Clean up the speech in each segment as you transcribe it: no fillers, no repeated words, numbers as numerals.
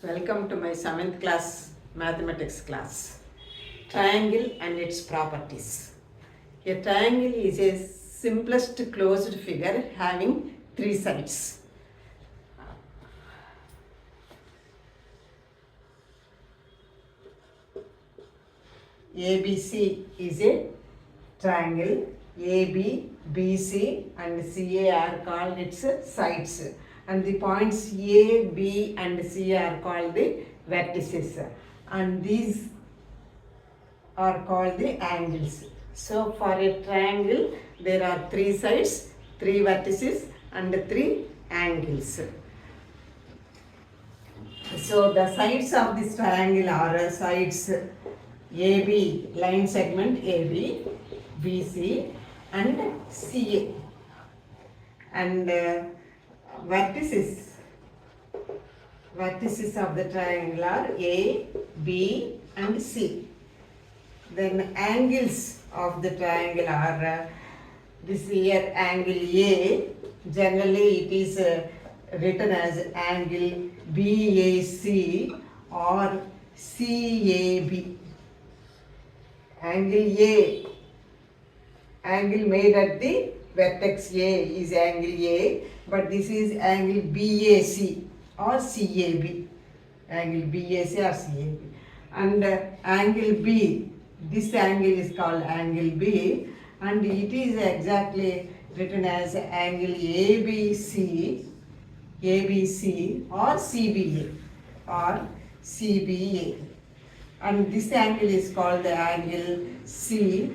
Welcome to my 7th class mathematics class. Triangle and its properties. A triangle is a simplest closed figure having three sides. ABC is a triangle. AB, BC and CA are called its sides, and the points A, B and C are called the vertices, and these are called the angles. So for a triangle there are three sides, three vertices and three angles. So the sides of this triangle are sides AB, line segment AB, BC and CA, and vertices of the triangle are A, B and C. Then angles of the triangle are this here angle A, generally it is written as angle BAC or CAB. Angle A, angle made at the vertex A is angle A, but this is angle BAC or CAB. Angle BAC or CAB. And angle B, this angle is called angle B, and it is exactly written as angle ABC or CBA. And this angle is called the angle C,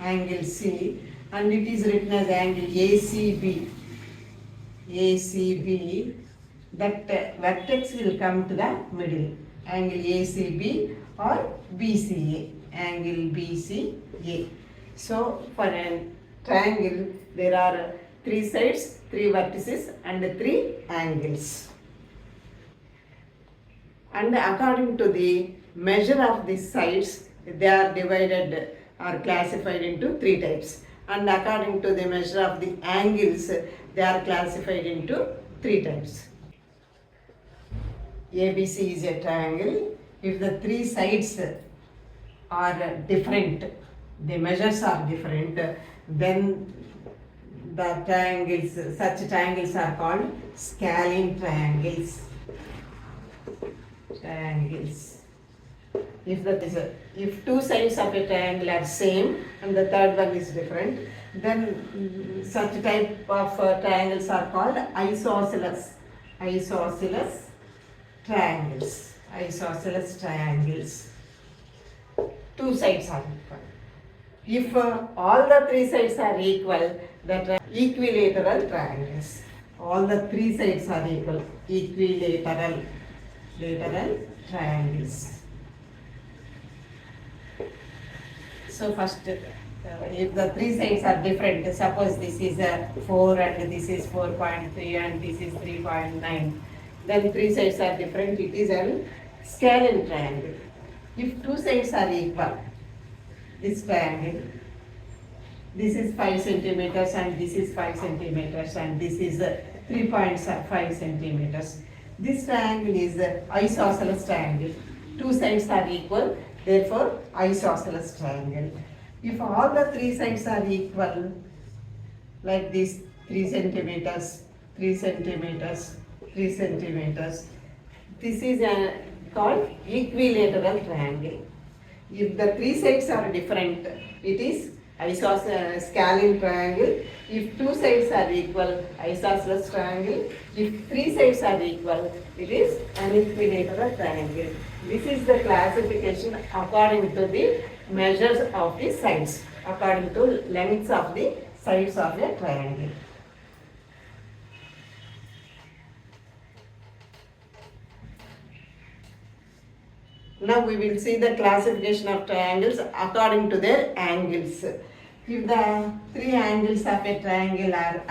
and it is written as angle ACB. That vertex will come to the middle, angle ACB or BCA, angle BCA. So for a triangle there are three sides, three vertices and three angles. And according to the measure of these sides, they are divided or classified into three types. And according to the measure of the angles, they are classified into three types. ABC is a triangle. If the three sides are different, the measures are different, then the triangles, such triangles are called scalene triangles. If two sides of a triangle are same and the third one is different, then such type of triangles are called isosceles triangles. Two sides are equal. If all the three sides are equal, that are equilateral triangles. All the three sides are equal, equilateral triangles. So first, if the three sides are different, suppose this is 4 and this is 4.3 and this is 3.9, then three sides are different, it is a scalene triangle. If two sides are equal, this triangle, this is 5 centimeters and this is 5 centimeters and this is 3.5 centimeters. This triangle is isosceles triangle. Two sides are equal, therefore isosceles triangle. If all the three sides are equal, like this 3 centimeters, 3 centimeters, 3 centimeters, this is called equilateral triangle. If the three sides are different, it is scalene triangle. If two sides are equal, isosceles triangle. If three sides are equal, it is an equilateral triangle. This is the classification according to the measures of the sides, according to lengths of the sides of a triangle. Now we will see the classification of triangles according to their angles. If the three angles of a triangle are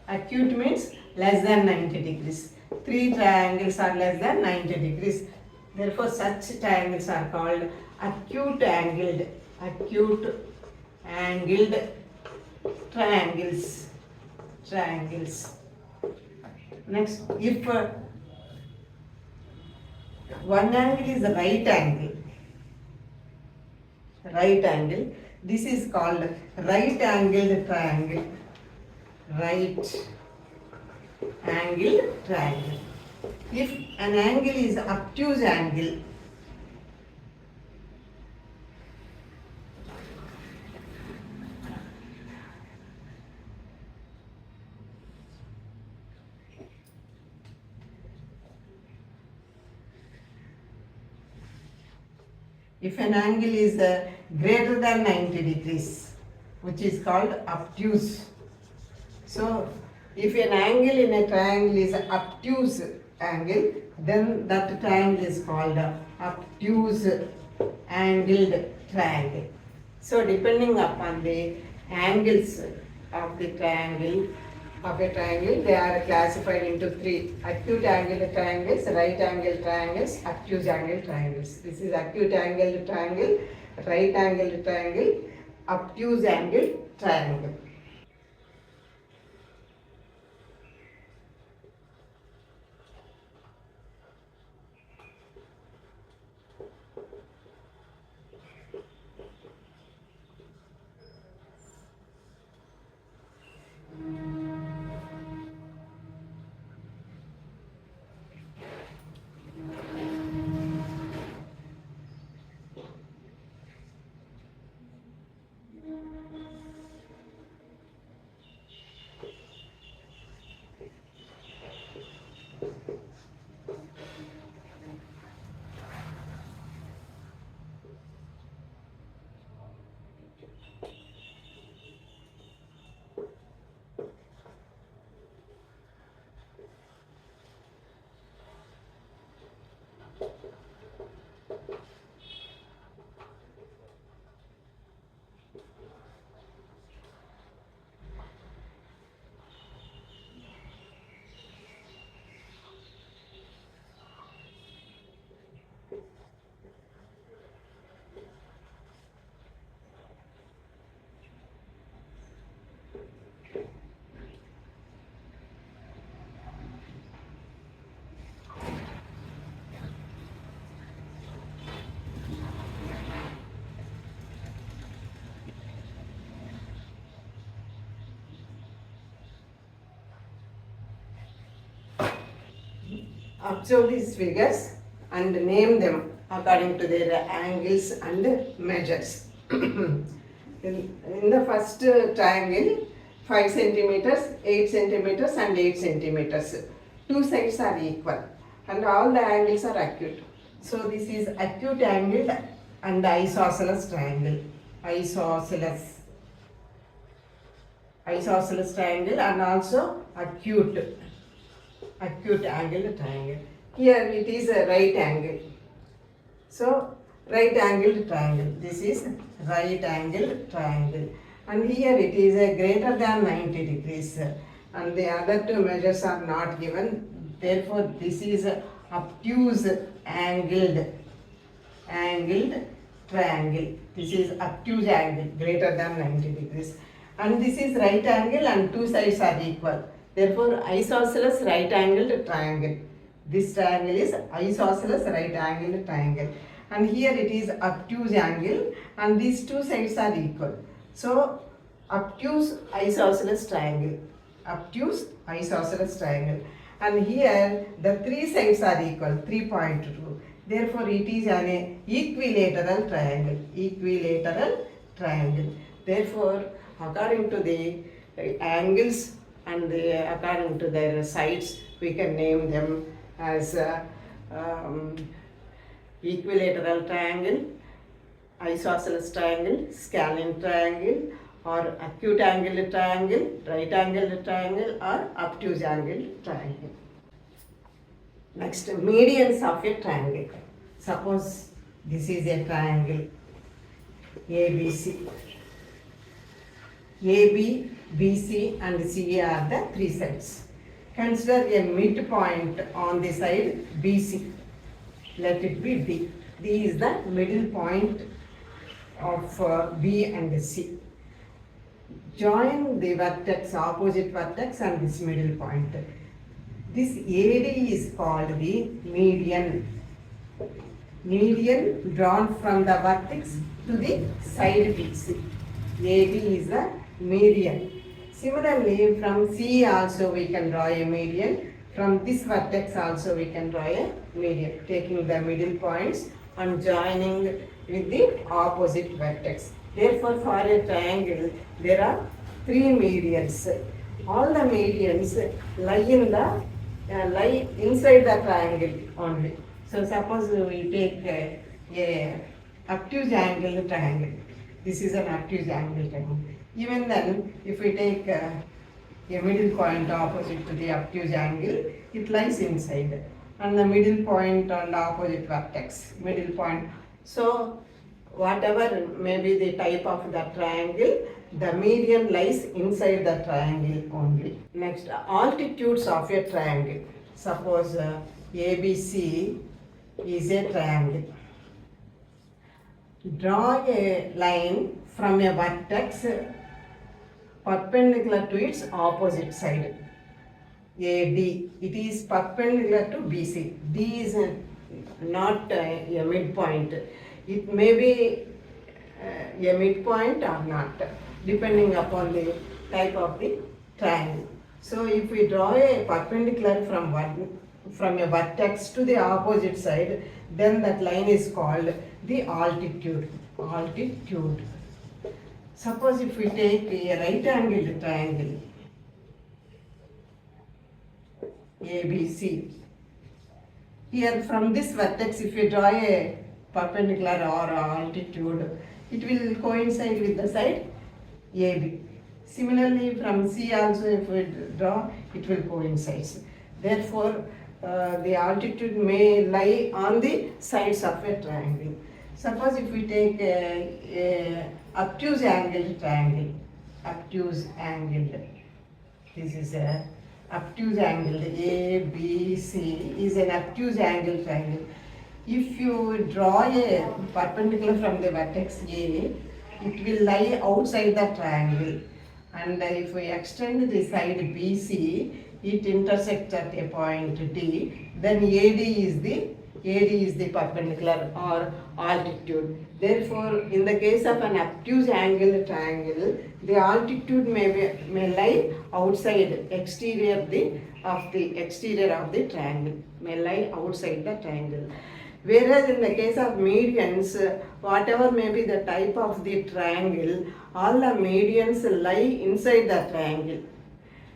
acute means less than 90 degrees. Three triangles are less than 90 degrees. Therefore such triangles are called acute angled triangles. Next, if one angle is right angle, this is called right angled triangle. Right angled triangle. If an angle is obtuse angle, if an angle is greater than 90 degrees, which is called obtuse. So, if an angle in a triangle is obtuse angle, then that triangle is called obtuse angled triangle. So, depending upon the angles of the triangle, they are classified into three: acute angled triangles, right angled triangles, obtuse angled triangles. This is acute angled triangle, right angled triangle, obtuse angled triangle. Observe these figures and name them according to their angles and measures. In the first triangle, 5 centimeters, 8 centimeters and 8 centimeters. Two sides are equal and all the angles are acute. So this is acute angle and isosceles triangle. Isosceles triangle and also acute angle triangle. Here it is a right angle. So right angled triangle. This is right angled triangle. And here it is a greater than 90 degrees. And the other two measures are not given. Therefore, this is a obtuse angled triangle. This is obtuse angle greater than 90 degrees. And this is right angle and two sides are equal. Therefore, isosceles right angled triangle. This triangle is isosceles right angled triangle. And here it is obtuse angle and these two sides are equal. So, obtuse isosceles triangle. Obtuse isosceles triangle. And here the three sides are equal, 3.2. Therefore, it is an equilateral triangle. Equilateral triangle. Therefore, according to the angles and according to their sides, we can name them as equilateral triangle, isosceles triangle, scalene triangle, or acute angled triangle, right angled triangle, or obtuse angled triangle. Next, medians of a triangle. Suppose this is a triangle ABC. AB, BC and CA are the three sides. Consider a midpoint on the side BC. Let it be D. D is the middle point of B and C. Join the vertex, opposite vertex and this middle point. This AD is called the median. Median drawn from the vertex to the side BC. AD is the median. Similarly, from C also we can draw a median. From this vertex also we can draw a median, taking the middle points and joining with the opposite vertex. Therefore, for a triangle, there are three medians. All the medians lie inside the triangle only. So suppose we take a obtuse angle triangle. This is an obtuse angle triangle. Even then, if we take a middle point opposite to the obtuse angle, it lies inside. And the middle point on the opposite vertex, middle point. So whatever may be the type of the triangle, the median lies inside the triangle only. Next, altitudes of a triangle. Suppose ABC is a triangle. Draw a line from a vertex perpendicular to its opposite side. AD, it is perpendicular to BC. D is not a midpoint. It may be a midpoint or not, depending upon the type of the triangle. So if we draw a perpendicular from a vertex to the opposite side, then that line is called the altitude. Altitude. Suppose if we take a right angled triangle, ABC. Here from this vertex, if we draw a perpendicular or altitude, it will coincide with the side AB. Similarly, from C also if we draw, it will coincide. Therefore, the altitude may lie on the sides of a triangle. Suppose if we take a obtuse angled triangle, obtuse angled, this is a obtuse angled, ABC is an obtuse angled triangle. If you draw a perpendicular from the vertex A, it will lie outside the triangle. And if we extend the side BC, it intersects at a point D, then AD is the perpendicular or altitude. Therefore, in the case of an obtuse angled triangle, the altitude may lie outside exterior of the triangle, may lie outside the triangle. Whereas in the case of medians, whatever may be the type of the triangle, all the medians lie inside the triangle.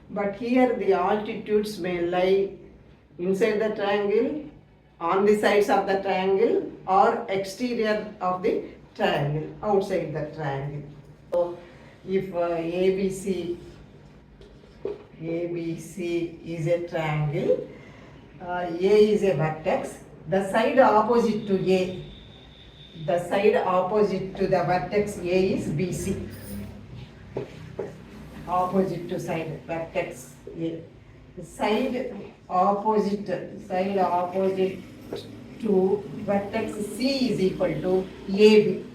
But here the altitudes may lie inside the triangle, on the sides of the triangle, or exterior of the triangle, outside the triangle. So if ABC is a triangle, A is a vertex, the side opposite to A, the side opposite to the vertex A is BC. Opposite to side vertex A. The side opposite to vertex C is equal to AB.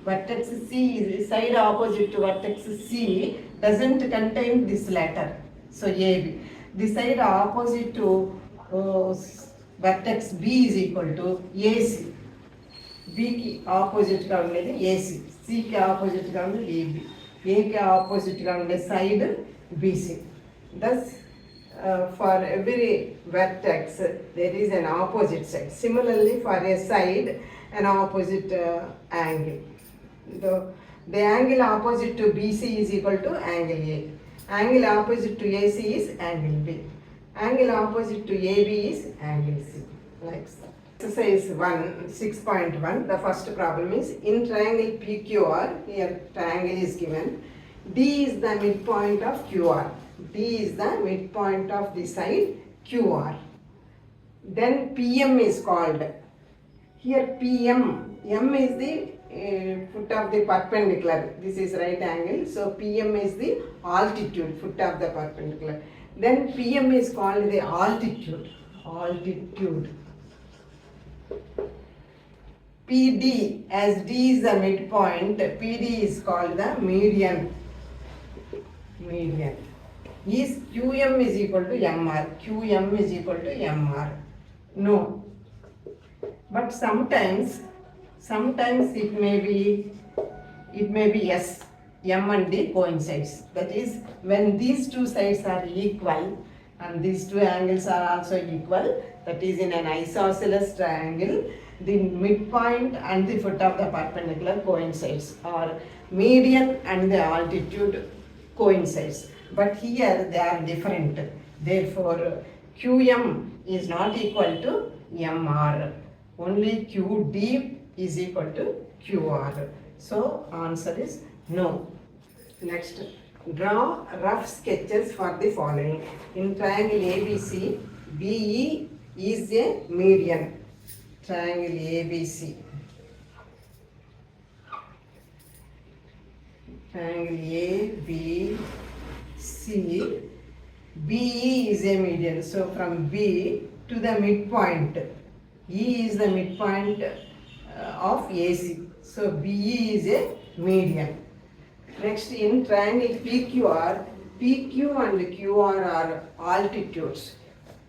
Vertex C is side opposite to vertex C doesn't contain this letter, so AB. The side opposite to vertex B is equal to AC. B की opposite का उन्हें AC, C के opposite का उन्हें AB, A के opposite का उन्हें side BC. Thus, for every vertex there is an opposite side. Similarly, for a side, an opposite angle. The angle opposite to BC is equal to angle A. Angle opposite to AC is angle B. Angle opposite to AB is angle C. Like that. Exercise 6.1. The first problem is in triangle PQR. Here triangle is given. D is the midpoint of QR. D is the midpoint of the side QR. Then PM is called. Here PM. M is the foot of the perpendicular. This is right angle. So PM is the altitude, foot of the perpendicular. Then PM is called the altitude. Altitude. PD, as D is the midpoint, PD is called the median. Median. Is QM is equal to MR? QM is equal to MR? No. But sometimes it may be yes, M and D coincides. That is, when these two sides are equal and these two angles are also equal, that is in an isosceles triangle, the midpoint and the foot of the perpendicular coincides, or median and the altitude coincides. But here they are different. Therefore, QM is not equal to MR. Only QD is equal to QR. So answer is no. Next, draw rough sketches for the following. In triangle ABC, BE is a median. Triangle ABC. Triangle ABC, BE is a median. So from B to the midpoint, E is the midpoint of AC. So BE is a median. Next, in triangle PQR, PQ and QR are altitudes.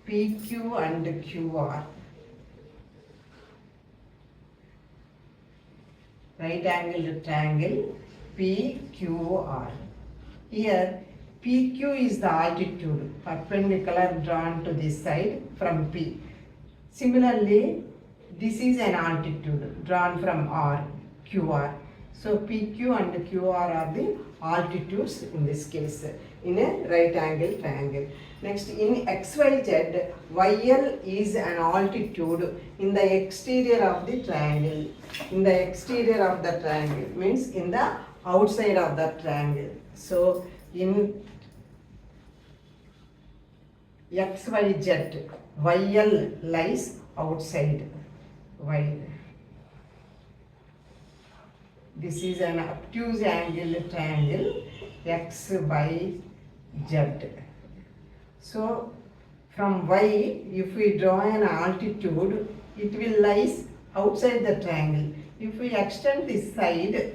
PQ and QR. Right angled triangle PQR. Here PQ is the altitude perpendicular drawn to this side from P. Similarly, this is an altitude drawn from R, QR. So PQ and QR are the altitudes in this case in a right angle triangle. Next, in XYZ, YL is an altitude in the exterior of the triangle. In the exterior of the triangle means in the outside of the triangle. So in XYZ, YL lies outside. Y. This is an obtuse angle triangle X by Z. So from Y, if we draw an altitude, it will lies outside the triangle. If we extend this side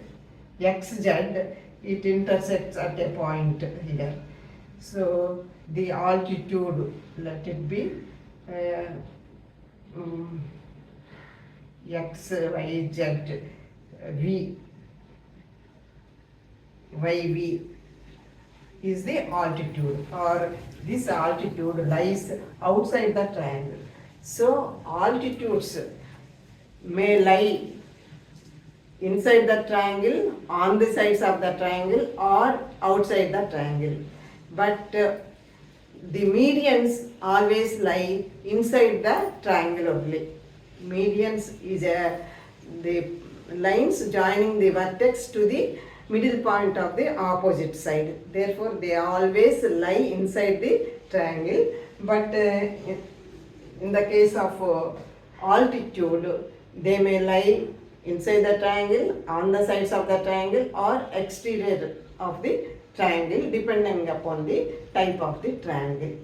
XZ, it intersects at a point here. So the altitude, let it be X, Y, Z, V, YV is the altitude, or this altitude lies outside the triangle. So altitudes may lie inside the triangle, on the sides of the triangle, or outside the triangle. But the medians always lie inside the triangle only. Medians is the lines joining the vertex to the middle point of the opposite side. Therefore, they always lie inside the triangle. But in the case of altitude, they may lie inside the triangle, on the sides of the triangle, or exterior of the triangle, depending upon the type of the triangle.